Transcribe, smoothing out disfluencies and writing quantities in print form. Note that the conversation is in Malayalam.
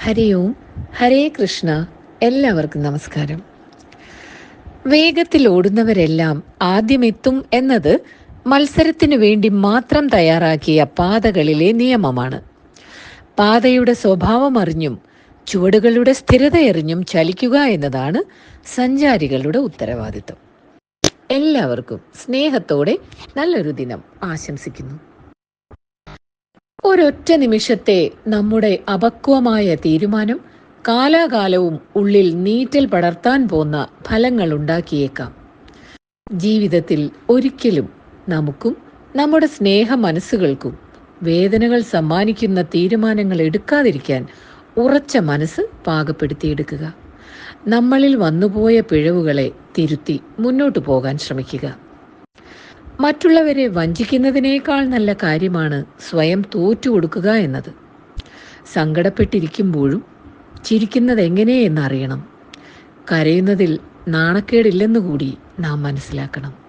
ഹരി ഓം. ഹരേ കൃഷ്ണ. എല്ലാവർക്കും നമസ്കാരം. വേഗത്തിൽ ഓടുന്നവരെല്ലാം ആദ്യമെത്തും എന്നത് മത്സരത്തിനു വേണ്ടി മാത്രം തയ്യാറാക്കിയ പാതകളിലെ നിയമമാണ്. പാതയുടെ സ്വഭാവം അറിഞ്ഞും ചുവടുകളുടെ സ്ഥിരതയറിഞ്ഞും ചലിക്കുക എന്നതാണ് സഞ്ചാരികളുടെ ഉത്തരവാദിത്വം. എല്ലാവർക്കും സ്നേഹത്തോടെ നല്ലൊരു ദിനം ആശംസിക്കുന്നു. ഒരൊറ്റ നിമിഷത്തെ നമ്മുടെ അപക്വമായ തീരുമാനം കാലാകാലവും ഉള്ളിൽ നീറ്റൽ പടർത്താൻ പോന്ന ഫലങ്ങൾ ഉണ്ടാക്കിയേക്കാം. ജീവിതത്തിൽ ഒരിക്കലും നമുക്കും നമ്മുടെ സ്നേഹ മനസ്സുകൾക്കും വേദനകൾ സമ്മാനിക്കുന്ന തീരുമാനങ്ങൾ എടുക്കാതിരിക്കാൻ ഉറച്ച മനസ്സ് പാകപ്പെടുത്തിയെടുക്കുക. നമ്മളിൽ വന്നുപോയ പിഴവുകളെ തിരുത്തി മുന്നോട്ടു പോകാൻ ശ്രമിക്കുക. മറ്റുള്ളവരെ വഞ്ചിക്കുന്നതിനേക്കാൾ നല്ല കാര്യമാണ് സ്വയം തോറ്റുകൊടുക്കുക എന്നത്. സങ്കടപ്പെട്ടിരിക്കുമ്പോഴും ചിരിക്കുന്നത് എങ്ങനെയെന്നറിയണം. കരയുന്നതിൽ നാണക്കേടില്ലെന്നുകൂടി നാം മനസ്സിലാക്കണം.